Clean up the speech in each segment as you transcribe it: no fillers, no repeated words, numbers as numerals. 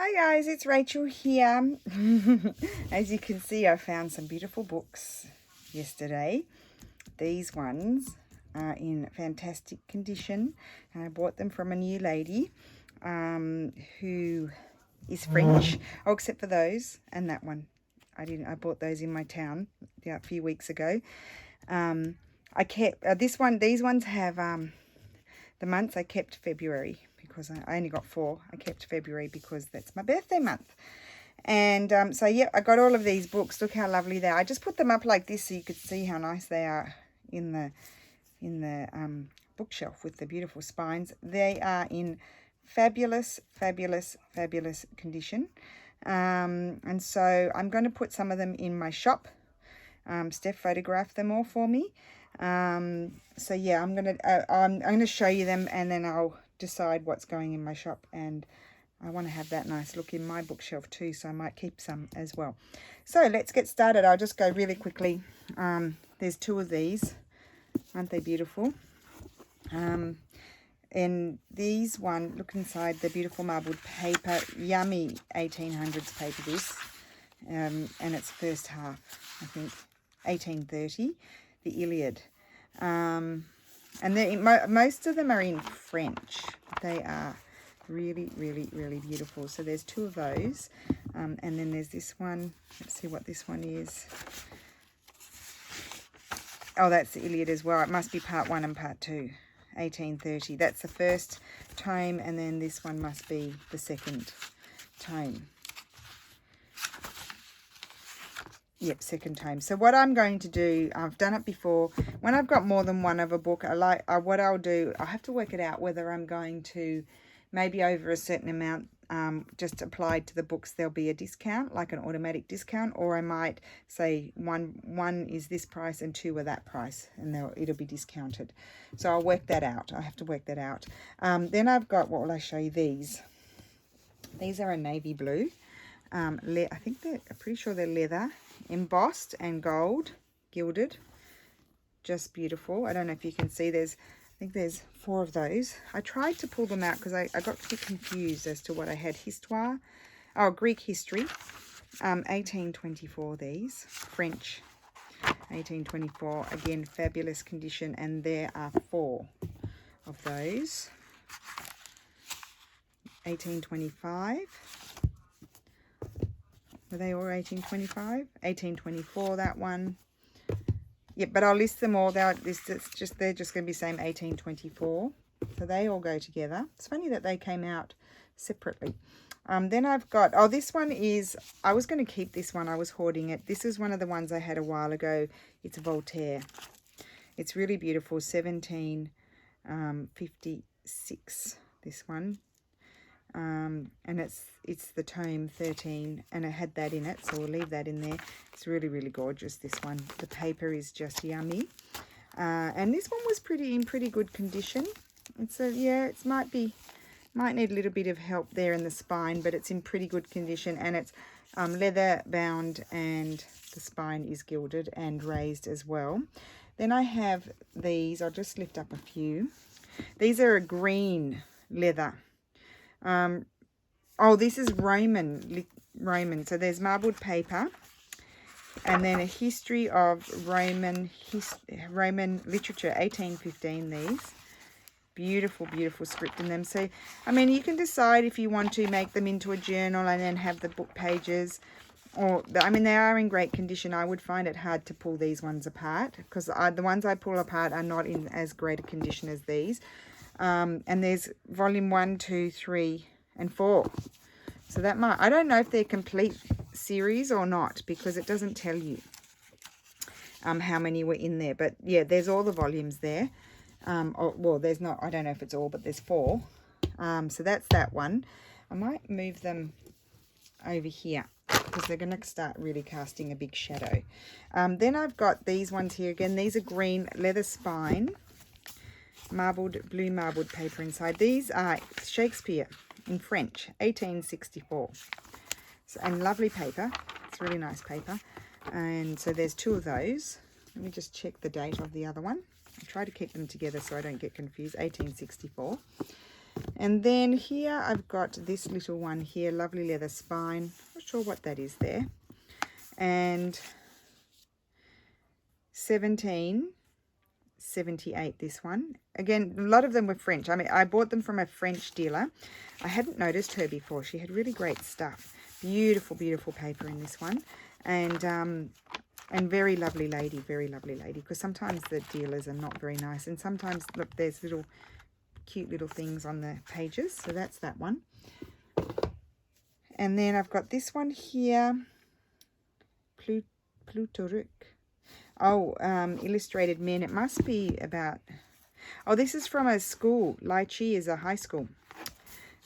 Hi guys, it's Rachel here. As you can see, I found some beautiful books yesterday. These ones are in fantastic condition, and I bought them from a new lady who is French. Oh, except for those and that one. I bought those in my town a few weeks ago. I kept these ones have the months. I kept February because I only got 4. I kept February because that's my birthday month. And so yeah, I got all of these books. Look how lovely they are. I just put them up like this so you could see how nice they are in the bookshelf with the beautiful spines. They are in fabulous condition. And so I'm going to put some of them in my shop. Steph photographed them all for me. So yeah, I'm gonna show you them, and then I'll decide what's going in my shop. And I want to have that nice look in my bookshelf too, so I might keep some as well. So let's get started. I'll just go really quickly. There's 2 of these. Aren't they beautiful? And these one, look inside the beautiful marbled paper. Yummy 1800s paper this. And it's first half, I think, 1830. The Iliad. And most of them are in French. They are really beautiful. So there's 2 of those. And then there's this one. Let's see what this one is. Oh, that's the Iliad as well. It must be part 1 and part 2. 1830. That's the first tome, and then this one must be the second tome. Yep, second tome. So what I'm going to do, I've done it before. When I've got more than one of a book, what I'll do, I have to work it out whether I'm going to, maybe over a certain amount, just applied to the books, there'll be a discount, like an automatic discount, or I might say one is this price and 2 are that price, and it'll be discounted. So I'll work that out. I have to work that out. Then I've got, what will I show you? These are a navy blue. I'm pretty sure they're leather, embossed and gold, gilded. Just beautiful. I don't know if you can see, I think there's 4 of those. I tried to pull them out because I got a bit confused as to what I had. Greek history, 1824 these, French, 1824, again, fabulous condition, and there are 4 of those. 1825. Were they all 1825? 1824, that one. Yep, but I'll list them all. They're just going to be same 1824. So they all go together. It's funny that they came out separately. Then I've got, this one is, I was going to keep this one. I was hoarding it. This is one of the ones I had a while ago. It's Voltaire. It's really beautiful. 1756, this one. And it's the tome 13, and it had that in it, so we'll leave that in there. It's really gorgeous, this one. The paper is just yummy. And this one was in pretty good condition. It might need a little bit of help there in the spine, but it's in pretty good condition, and it's leather bound, and the spine is gilded and raised as well. Then I have these. I'll just lift up a few. These are a green leather. This is Roman. So there's marbled paper, and then a history of Roman literature, 1815. These beautiful script in them. So I mean, you can decide if you want to make them into a journal and then have the book pages, or they are in great condition. I would find it hard to pull these ones apart because the ones I pull apart are not in as great a condition as these. And there's volume 1, 2, 3, and 4. So that I don't know if they're complete series or not, because it doesn't tell you how many were in there. But yeah, there's all the volumes there. There's not, I don't know if it's all, but there's 4. So that's that one. I might move them over here because they're going to start really casting a big shadow. Then I've got these ones here again. These are green leather spine. Blue marbled paper inside. These are Shakespeare in French, 1864. And lovely paper. It's really nice paper. And so there's 2 of those. Let me just check the date of the other one. I try to keep them together so I don't get confused. 1864. And then here I've got this little one here, lovely leather spine. Not sure what that is there. And 1778, this one. Again, a lot of them were French. I mean, I bought them from a French dealer. I hadn't noticed her before. She had really great stuff. Beautiful, beautiful paper in this one. And very lovely lady, because sometimes the dealers are not very nice. And sometimes, look, there's little cute little things on the pages. So that's that one. And then I've got this one here, Plutarch. Oh, illustrated men. It must be about, oh, this is from a school. Lychee is a high school.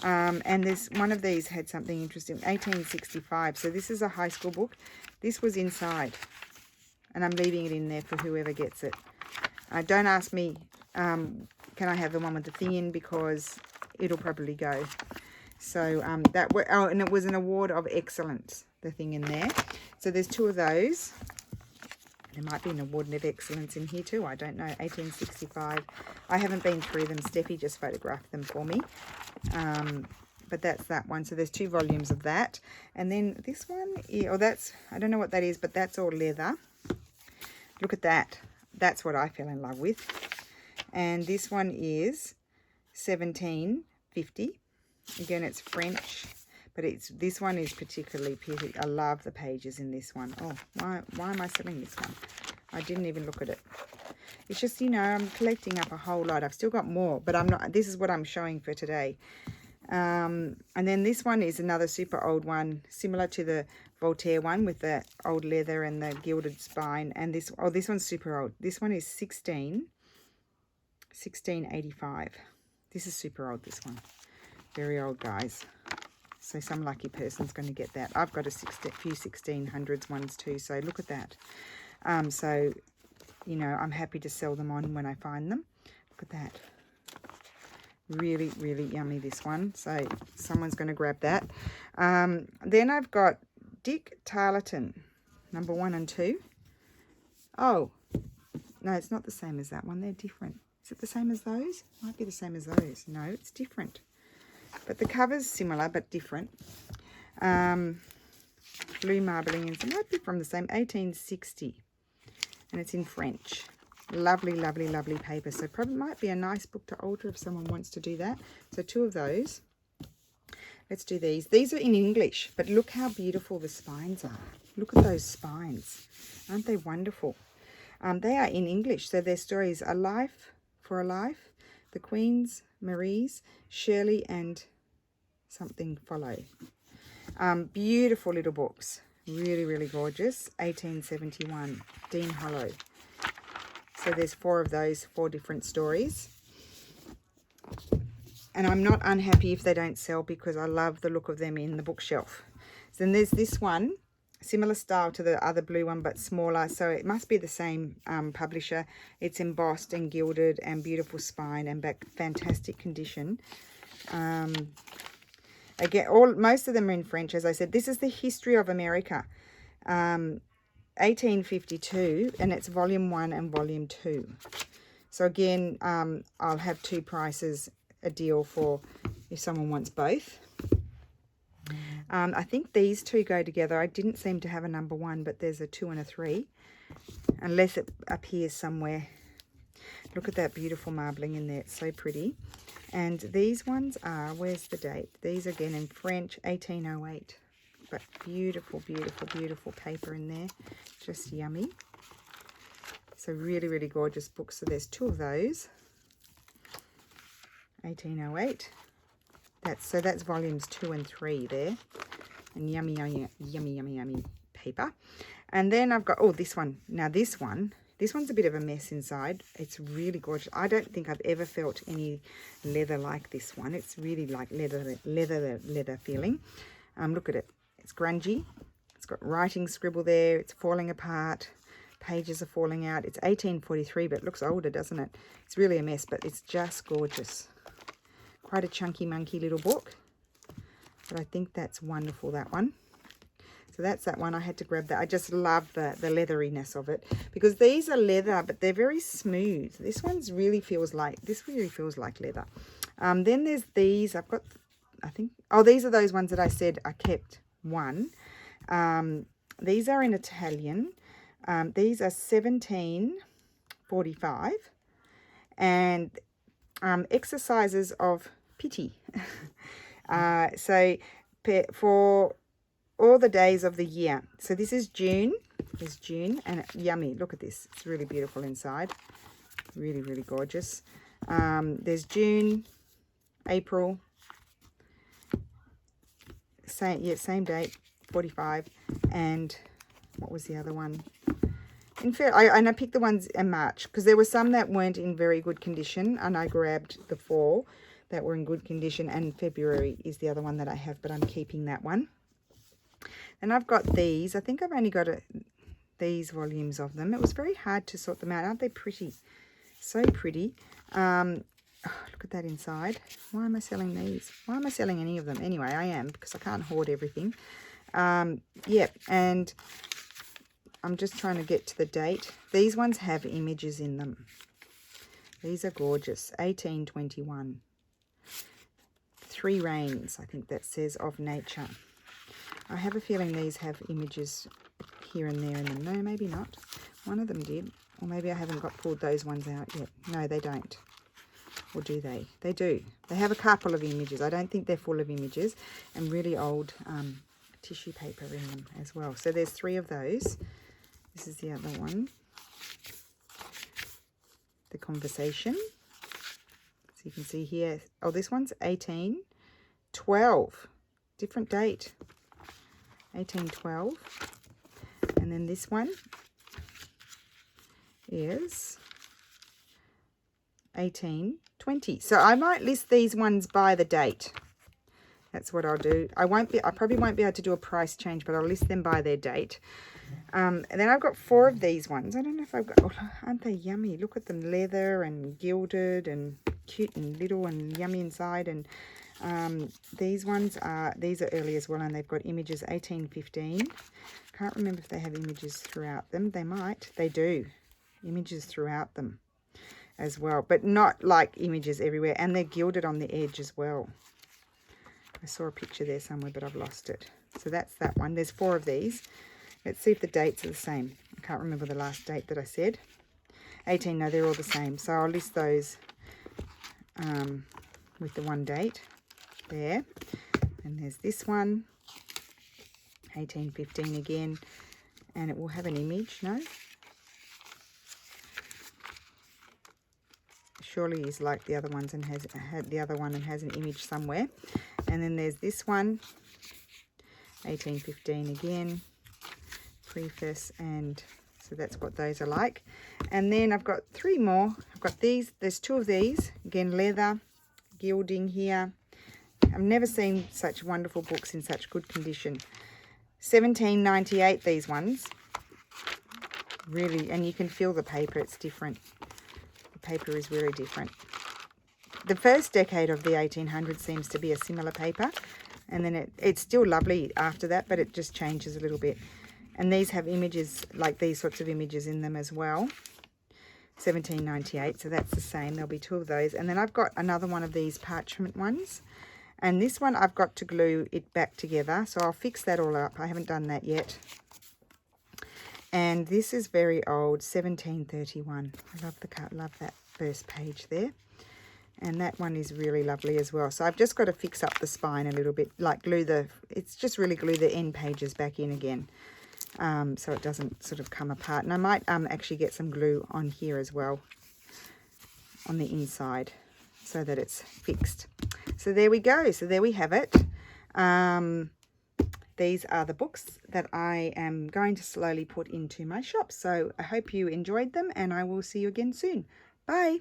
And this one of these had something interesting, 1865. So this is a high school book. This was inside. And I'm leaving it in there for whoever gets it. Don't ask me, can I have the one with the thing in, because it'll probably go. So oh, and it was an award of excellence, the thing in there. So there's 2 of those. There might be an award of excellence in here too. I don't know. 1865. I haven't been through them. Steffi just photographed them for me. But that's that one. So there's 2 volumes of that. And then this one, oh, that's, I don't know what that is, but that's all leather. Look at that. That's what I fell in love with. And this one is 1750. Again, it's French. But this one is particularly pretty. I love the pages in this one. Oh, why am I selling this one? I didn't even look at it. It's just, you know, I'm collecting up a whole lot. I've still got more, but I'm not. This is what I'm showing for today. And then this one is another super old one, similar to the Voltaire one with the old leather and the gilded spine. And this one's super old. This one is 1685. This is super old, this one. Very old, guys. So some lucky person's going to get that. I've got few 1600s ones too. So look at that. So, you know, I'm happy to sell them on when I find them. Look at that. Really, really yummy, this one. So someone's going to grab that. Then I've got Dick Tarleton, number 1 and 2. Oh, no, it's not the same as that one. They're different. Is it the same as those? Might be the same as those. No, it's different. But the cover's similar but different. Blue marbling, and it might be from the same, 1860. And it's in French. Lovely, lovely, lovely paper. So probably might be a nice book to alter if someone wants to do that. So 2 of those. Let's do these. These are in English, but look how beautiful the spines are. Look at those spines. Aren't they wonderful? They are in English. So their stories, A Life for a Life, The Queens, Marie's, Shirley, and something follow. Beautiful little books. Really, really gorgeous. 1871, Dean Hollow. So there's 4 of those, 4 different stories. And I'm not unhappy if they don't sell, because I love the look of them in the bookshelf. So then there's this one, similar style to the other blue one, but smaller. So it must be the same publisher. It's embossed and gilded and beautiful spine and back, fantastic condition. Again, most of them are in French, as I said. This is the History of America, 1852, and it's volume 1 and volume 2. So again, I'll have 2 prices, a deal for if someone wants both. I think these 2 go together. I didn't seem to have a number 1, but there's a 2 and a 3, unless it appears somewhere. Look at that beautiful marbling in there. It's so pretty. And these ones are, where's the date? These again in French, 1808. But beautiful, beautiful, beautiful paper in there. Just yummy. So really, really gorgeous books. So there's 2 of those. 1808. That's volumes 2 and 3 there. And yummy, yummy, yummy, yummy, yummy paper. And then I've got, oh, this one. Now this one's a bit of a mess inside. It's really gorgeous. I don't think I've ever felt any leather like this one. It's really like leather feeling. Look at it. It's grungy. It's got writing scribble there. It's falling apart. Pages are falling out. It's 1843, but it looks older, doesn't it? It's really a mess, but it's just gorgeous. Quite a chunky monkey little book. But I think that's wonderful, that one. So that's that one. I had to grab that. I just love the leatheriness of it, because these are leather, but they're very smooth. This really feels like leather. Then there's these. I've got, I think, oh, these are those ones that I said I kept one. These are in Italian. These are 17.45, and exercises of pity. So for all the days of the year. So this is June. It's June, and yummy. Look at this. It's really beautiful inside. Really, really gorgeous. There's June, April. Same date, 45. And what was the other one? I picked the ones in March because there were some that weren't in very good condition, and I grabbed the 4 that were in good condition, and February is the other one that I have, but I'm keeping that one. And I've got these. I think I've only got these volumes of them. It was very hard to sort them out. Aren't they pretty? So pretty. Oh, look at that inside. Why am I selling these? Why am I selling any of them? Anyway, I am, because I can't hoard everything. Yeah, and I'm just trying to get to the date. These ones have images in them. These are gorgeous. 1821. 3 Rains, I think that says, of nature. I have a feeling these have images here and there in them. No, maybe not. One of them did. Or maybe I haven't pulled those ones out yet. No, they don't. Or do they? They do. They have a couple of images. I don't think they're full of images. And really old tissue paper in them as well. So there's 3 of those. This is the other one. The Conversation. So you can see here. Oh, this one's 1812. Different date. 1812. And then this one is 1820. So I might list these ones by the date. That's what I'll do. I probably won't be able to do a price change, but I'll list them by their date. And then I've got 4 of these ones. I don't know if I've got, oh, aren't they yummy? Look at them, leather and gilded and cute and little and yummy inside. And these are early as well, and they've got images. 1815. Can't remember if they have images throughout them. They might. They do. Images throughout them as well, but not like images everywhere. And they're gilded on the edge as well. I saw a picture there somewhere, but I've lost it. So that's that one. There's 4 of these. Let's see if the dates are the same. I can't remember the last date that I said. 18, no, they're all the same. So I'll list those with the one date there. And there's this one, 1815 again. And it will have an image, no? Surely is like the other ones and has had the other one and has an image somewhere. And then there's this one, 1815 again, preface, and so that's what those are like. And then I've got 3 more. I've got these. There's 2 of these. Again, leather, gilding here. I've never seen such wonderful books in such good condition. 1798, these ones. Really, and you can feel the paper. It's different. The paper is really different. The first decade of the 1800s seems to be a similar paper, and then it's still lovely after that, but it just changes a little bit. And these have images, like these sorts of images in them as well. 1798, so that's the same. There'll be 2 of those. And then I've got another one of these parchment ones. And this one I've got to glue it back together, so I'll fix that all up. I haven't done that yet. And this is very old, 1731. I love that first page there. And that one is really lovely as well. So I've just got to fix up the spine a little bit, like it's just really glue the end pages back in again. So it doesn't sort of come apart. And I might actually get some glue on here as well, on the inside, so that it's fixed. So there we go. So there we have it. These are the books that I am going to slowly put into my shop. So I hope you enjoyed them, and I will see you again soon. Bye.